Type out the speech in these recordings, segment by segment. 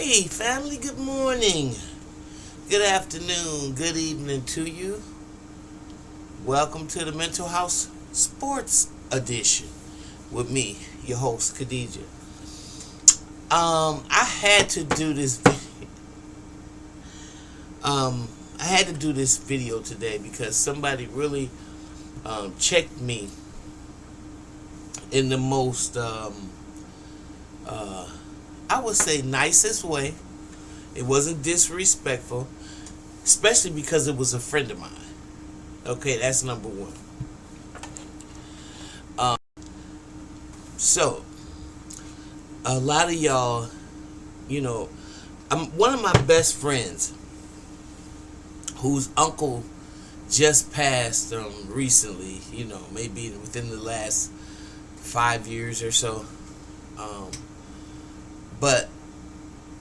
Hey, family, good morning, good afternoon, good evening to you. Welcome to the Mental House Sports Edition with me, your host, Khadijah. I had to do this. I had to do this video today because somebody really checked me in the most, I would say, nicest way. It wasn't disrespectful, especially because it was a friend of mine. Okay, that's number one. So, a lot of y'all, one of my best friends whose uncle just passed recently, maybe within the last 5 years or so. But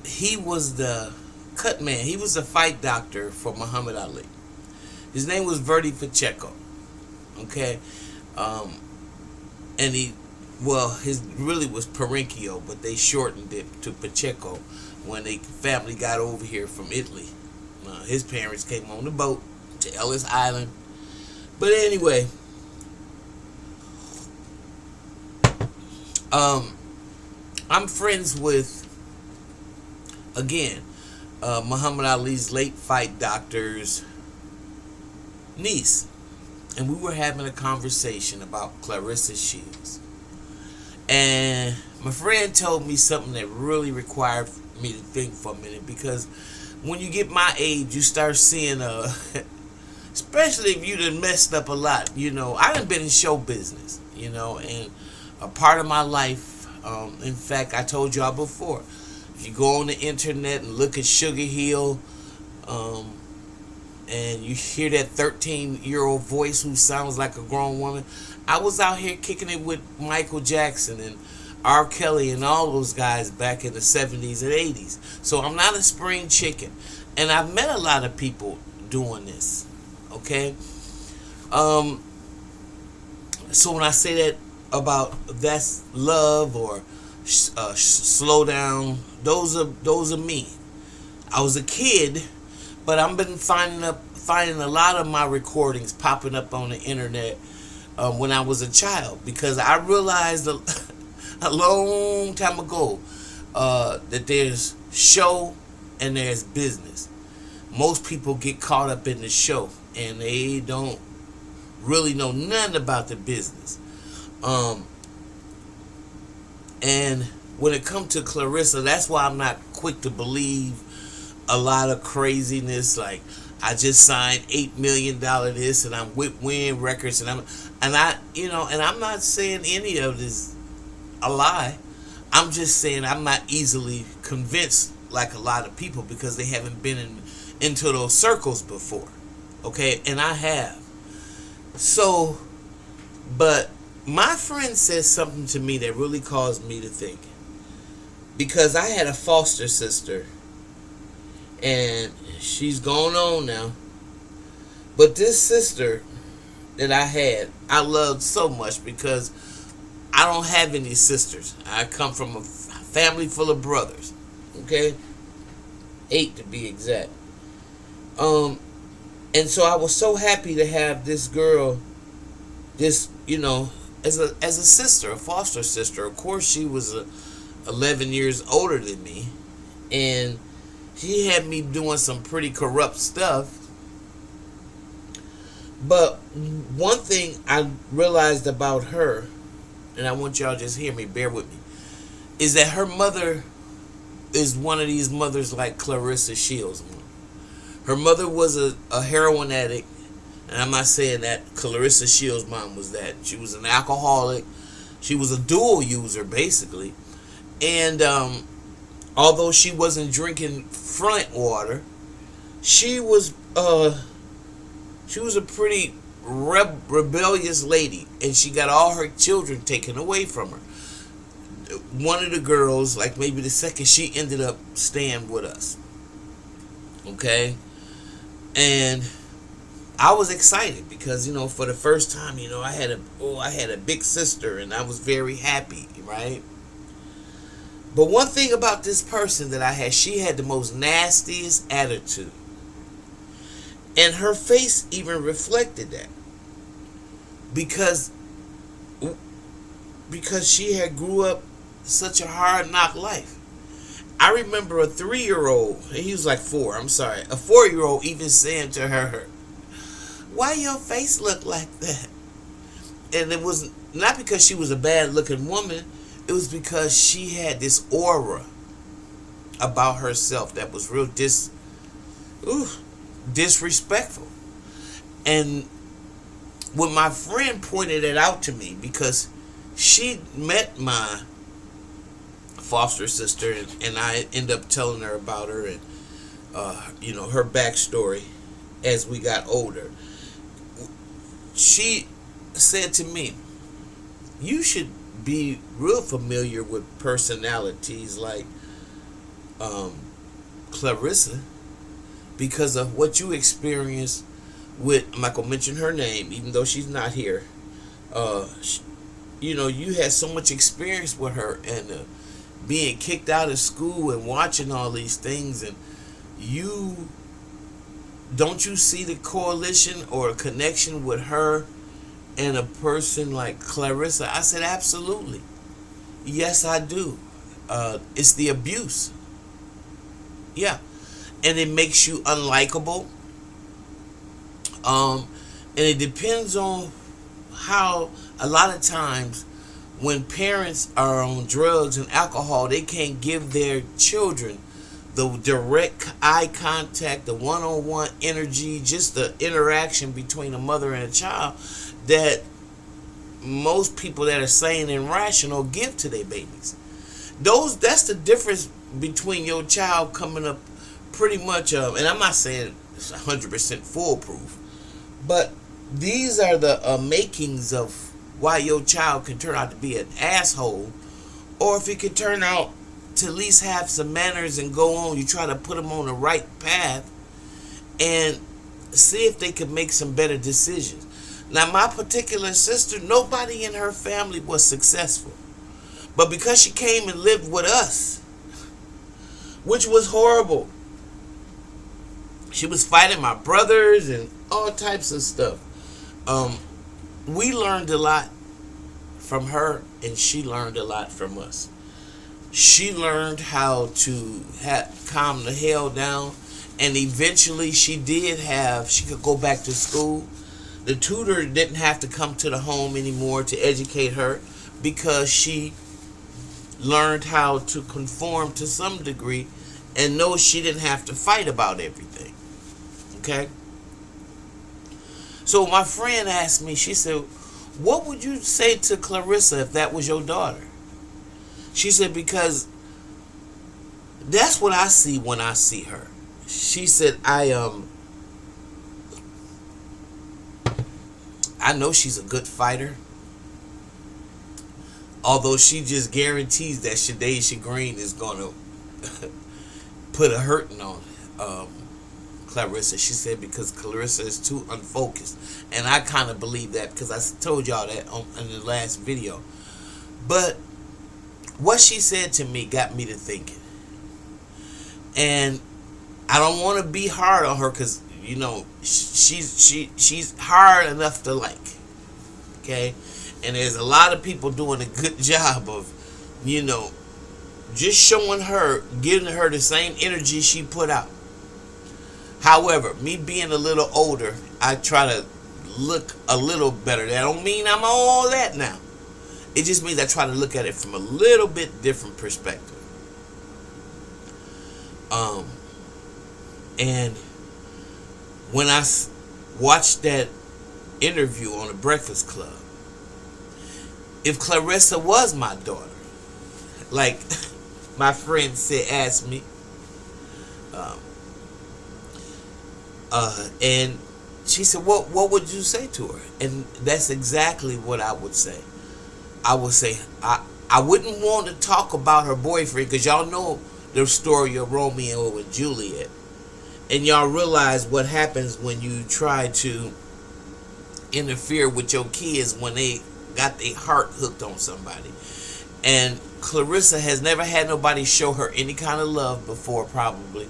he was the cut man. He was the fight doctor for Muhammad Ali. His name was Verdi Pacheco. Okay? And his really was Parenchio, but they shortened it to Pacheco when the family got over here from Italy. His parents came on the boat to Ellis Island. But anyway, I'm friends with, again, Muhammad Ali's late fight doctor's niece. And we were having a conversation about Clarissa Shields. And my friend told me something that really required me to think for a minute, because when you get my age, you start seeing, especially if you done messed up a lot. I done been in show business, and a part of my life, in fact, I told y'all before, if you go on the internet and look at Sugar Hill, and you hear that 13-year-old voice who sounds like a grown woman, I was out here kicking it with Michael Jackson and R. Kelly and all those guys back in the 70s and 80s. So I'm not a spring chicken. And I've met a lot of people doing this. Okay? So when I say that about that's love or slow down, those are me. I was a kid, but I've been finding a lot of my recordings popping up on the internet when I was a child, because I realized a long time ago that there's show and there's business. Most people get caught up in the show and they don't really know nothing about the business. And when it comes to Clarissa, that's why I'm not quick to believe a lot of craziness like I just signed $8 million this and I'm with Win Records and I'm not saying any of this a lie. I'm just saying I'm not easily convinced like a lot of people, because they haven't been into those circles before. Okay, and I have. So, but my friend said something to me that really caused me to think, because I had a foster sister and she's gone on now, but this sister that I had, I loved so much, because I don't have any sisters. I come from a family full of brothers. Okay? 8 to be exact. And so I was so happy to have this girl, as a sister, a foster sister. Of course, she was 11 years older than me, and she had me doing some pretty corrupt stuff. But one thing I realized about her, and I want y'all to just hear me, bear with me, is that her mother is one of these mothers like Clarissa Shields. Her mother was a heroin addict, and I'm not saying that Clarissa Shields' mom was that. She was an alcoholic. She was a dual user, basically. And although she wasn't drinking Flint water, she was a pretty rebellious lady, and she got all her children taken away from her. One of the girls, like maybe the second, she ended up staying with us. Okay? And I was excited because, for the first time, I had a big sister, and I was very happy, right? But one thing about this person that I had, she had the most nastiest attitude. And her face even reflected that. Because she had grew up such a hard knock life. I remember a 3-year-old, and he was like 4, I'm sorry, a 4-year-old even saying to her, "Why your face look like that?" And it was not because she was a bad looking woman, it was because she had this aura about herself that was real disrespectful. And when my friend pointed it out to me, because she met my foster sister, and I ended up telling her about her and her backstory as we got older. She said to me, "You should be real familiar with personalities like Clarissa, because of what you experienced with," I'm not gonna mention her name even though she's not here. You had so much experience with her, and being kicked out of school and watching all these things, and don't you see the correlation or a connection with her and a person like Clarissa? I said, absolutely. Yes, I do. It's the abuse. Yeah. And it makes you unlikable. And it depends on how, a lot of times when parents are on drugs and alcohol, they can't give their children the direct eye contact, the one-on-one energy, just the interaction between a mother and a child that most people that are sane and rational give to their babies. That's the difference between your child coming up pretty much, and I'm not saying it's 100% foolproof, but these are the makings of why your child can turn out to be an asshole, or if it can turn out to at least have some manners and go on. You try to put them on the right path and see if they can make some better decisions. Now, my particular sister, nobody in her family was successful, but because she came and lived with us, which was horrible, she was fighting my brothers and all types of stuff. We learned a lot from her, and she learned a lot from us. She learned how to calm the hell down, and eventually she could go back to school. The tutor didn't have to come to the home anymore to educate her, because she learned how to conform to some degree and know she didn't have to fight about everything. Okay? So my friend asked me, she said, "What would you say to Clarissa if that was your daughter?" She said, "Because that's what I see when I see her." She said, I know she's a good fighter, although she just guarantees that Shade Shagreen is going to put a hurting on Clarissa. She said because Clarissa is too unfocused, and I kind of believe that, because I told y'all that in the last video. But what she said to me got me to thinking, and I don't want to be hard on her, because she's hard enough to like. Okay, and there's a lot of people doing a good job of just showing her, giving her the same energy she put out. However, me being a little older, I try to look a little better. That don't mean I'm all that now. It just means I try to look at it from a little bit different perspective. And when I watched that interview on the Breakfast Club, if Clarissa was my daughter, like my friend asked me, and she said, what would you say to her? And that's exactly what I would say. I would say, I wouldn't want to talk about her boyfriend, because y'all know the story of Romeo and Juliet. And y'all realize what happens when you try to interfere with your kids when they got their heart hooked on somebody. And Clarissa has never had nobody show her any kind of love before, probably.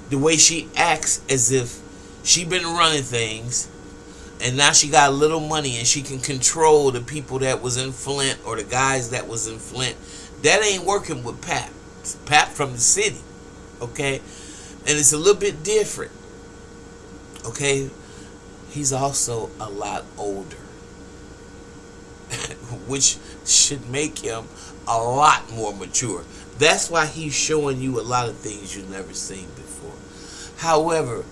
The way she acts as if she been running things, and now she got a little money and she can control the people that was in Flint or the guys that was in Flint. That ain't working with Pap. It's Pap from the city, okay? And it's a little bit different, okay? He's also a lot older, which should make him a lot more mature. That's why he's showing you a lot of things you've never seen before. However,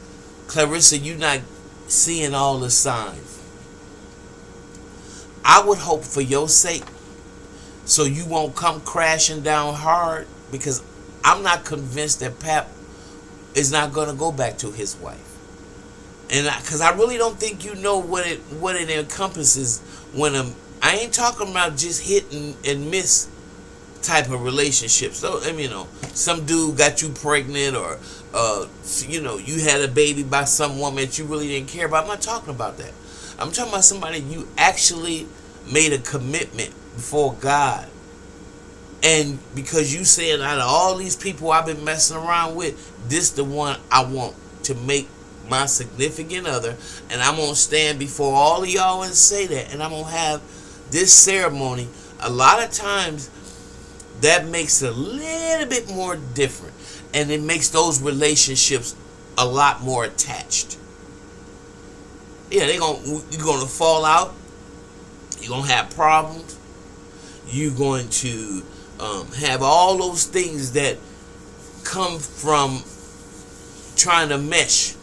Clarissa, you're not seeing all the signs. I would hope for your sake, so you won't come crashing down hard, because I'm not convinced that Pap is not going to go back to his wife. And because I really don't think you know what it encompasses when I ain't talking about just hit and miss type of relationships. So, I mean, you know, some dude got you pregnant, or you know, you had a baby by some woman that you really didn't care about. I'm not talking about that. I'm talking about somebody you actually made a commitment before God. And because you saying, out of all these people I've been messing around with, this the one I want to make my significant other, and I'm gonna stand before all of y'all and say that, and I'm gonna have this ceremony. A lot of times that makes it a little bit more different, and it makes those relationships a lot more attached. Yeah, you're gonna fall out, you're gonna have problems, you're going to have all those things that come from trying to mesh.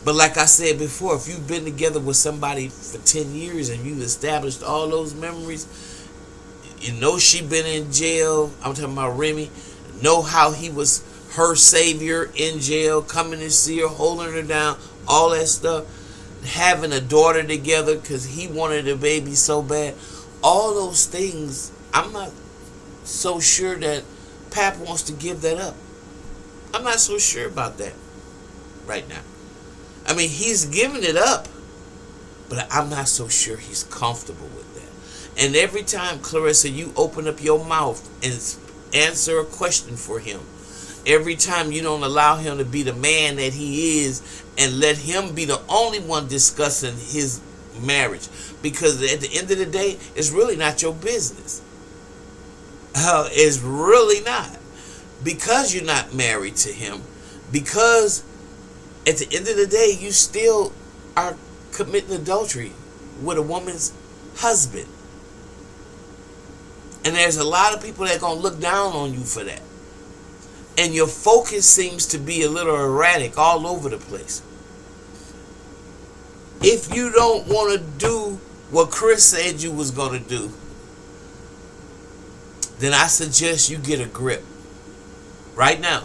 But like I said before, if you've been together with somebody for 10 years and you've established all those memories, you know she been in jail. I'm talking about Remy. Know how he was her savior in jail, coming to see her, holding her down, all that stuff. Having a daughter together because he wanted a baby so bad. All those things, I'm not so sure that Pap wants to give that up. I'm not so sure about that right now. I mean, he's giving it up, but I'm not so sure he's comfortable with that. And every time, Clarissa, you open up your mouth and answer a question for him, every time you don't allow him to be the man that he is and let him be the only one discussing his marriage, because at the end of the day, it's really not your business. It's really not. Because you're not married to him, because at the end of the day, you still are committing adultery with a woman's husband. And there's a lot of people that are going to look down on you for that. And your focus seems to be a little erratic all over the place. If you don't want to do what Chris said you was going to do, then I suggest you get a grip right now.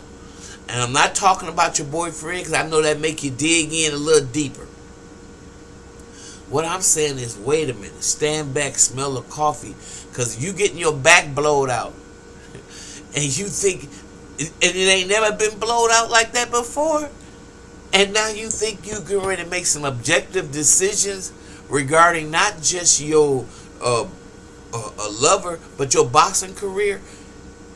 And I'm not talking about your boyfriend, because I know that make you dig in a little deeper. What I'm saying is, wait a minute. Stand back, smell the coffee, because you getting your back blowed out. And you think, and it ain't never been blowed out like that before. And now you think you can ready to make some objective decisions regarding not just your a lover, but your boxing career.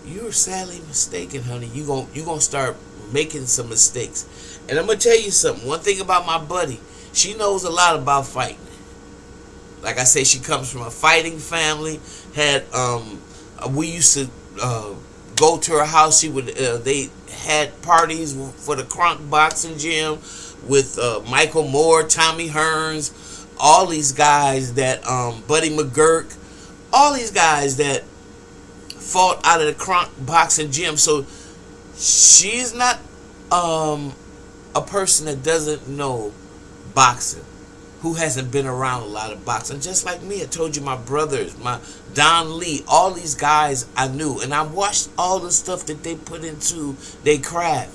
You're sadly mistaken, honey. You're gonna start making some mistakes. And I'm gonna tell you something. One thing about my buddy, she knows a lot about fighting. Like I say, she comes from a fighting family. We used to go to her house. They had parties for the Kronk boxing gym with Michael Moore, Tommy Hearns, all these guys that Buddy McGurk, all these guys that fought out of the Kronk boxing gym. So she's not a person that doesn't know boxing, who hasn't been around a lot of boxing. Just like me, I told you, my brothers, my Don Lee, all these guys I knew, and I watched all the stuff that they put into their craft.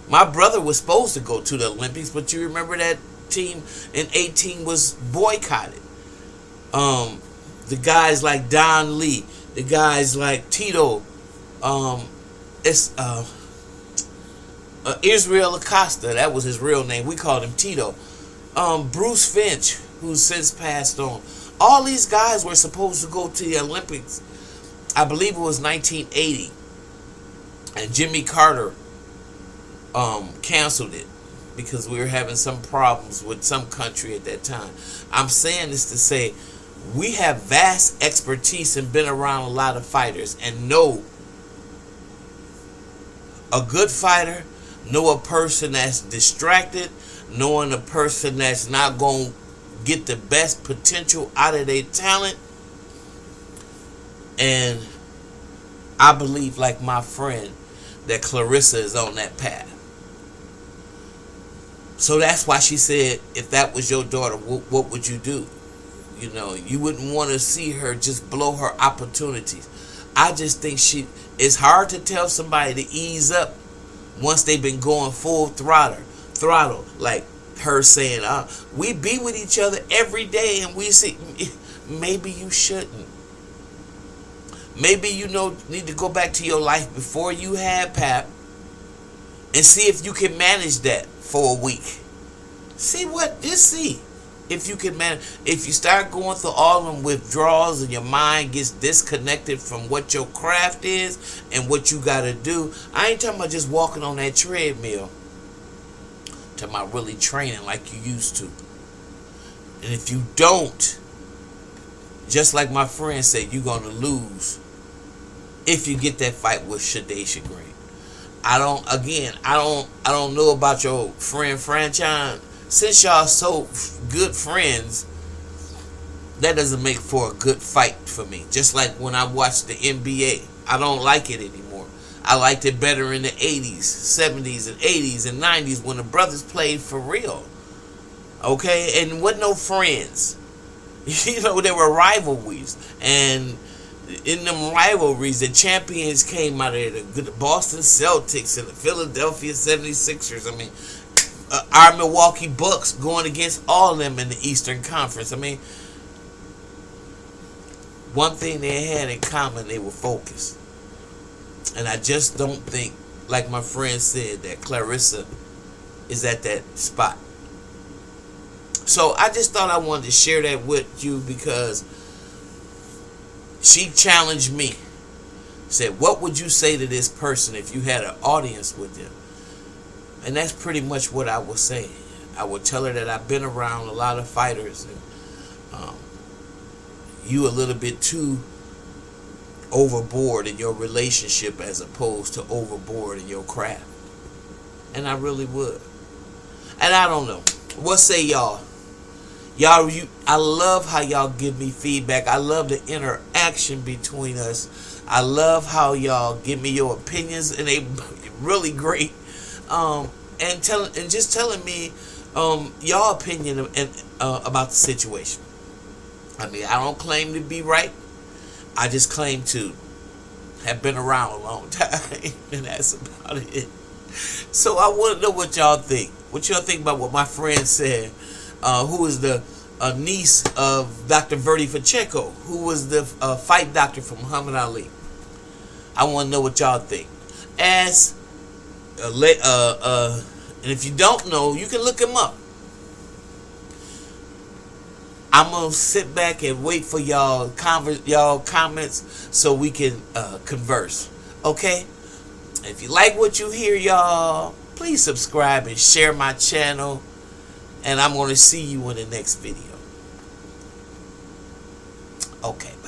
My brother was supposed to go to the Olympics, but you remember that team in 18 was boycotted. The guys like Don Lee, the guys like Tito, Israel Acosta, that was his real name. We called him Tito. Bruce Finch, who's since passed on. All these guys were supposed to go to the Olympics. I believe it was 1980, and Jimmy Carter canceled it because we were having some problems with some country at that time. I'm saying this to say we have vast expertise and been around a lot of fighters and know a good fighter, know a person that's distracted, knowing a person that's not going to get the best potential out of their talent. And I believe, like my friend, that Clarissa is on that path. So that's why she said, if that was your daughter, what would you do? You know, you wouldn't want to see her just blow her opportunities. I just think it's hard to tell somebody to ease up once they've been going full throttle. Like her saying, we be with each other every day and we see. Maybe you shouldn't. Maybe you need to go back to your life before you had Pap and see if you can manage that for a week. Just see if you can manage. If you start going through all them withdrawals and your mind gets disconnected from what your craft is and what you got to do. I ain't talking about just walking on that treadmill. I'm talking about really training like you used to. And if you don't, just like my friend said, you're going to lose if you get that fight with Shade Chagrin. I don't know about your friend Franchine. Since y'all so good friends, that doesn't make for a good fight for me. Just like when I watched the NBA, I don't like it anymore. I liked it better in the 80s, 70s, and 80s and 90s when the brothers played for real. Okay? And with no friends. There were rivalries. And in them rivalries, the champions came out of the Boston Celtics and the Philadelphia 76ers. I mean, our Milwaukee Bucks going against all of them in the Eastern Conference. I mean, one thing they had in common, they were focused. And I just don't think, like my friend said, that Clarissa is at that spot. So I just thought I wanted to share that with you because she challenged me. Said, what would you say to this person if you had an audience with them? And that's pretty much what I would say. I would tell her that I've been around a lot of fighters and you a little bit too overboard in your relationship as opposed to overboard in your craft. And I really would. And I don't know. What say y'all? I love how y'all give me feedback. I love the interaction between us. I love how y'all give me your opinions, and they really great. And just telling me y'all opinion about the situation. I mean, I don't claim to be right. I just claim to have been around a long time, and that's about it. So I want to know what y'all think. What y'all think about what my friend said? Who is the niece of Dr. Verdi Pacheco, who was the fight doctor for Muhammad Ali. I want to know what y'all think. And if you don't know, you can look him up. I'm gonna sit back and wait for y'all comments so we can converse. Okay? If you like what you hear, y'all, please subscribe and share my channel. And I'm going to see you in the next video. Okay, bye.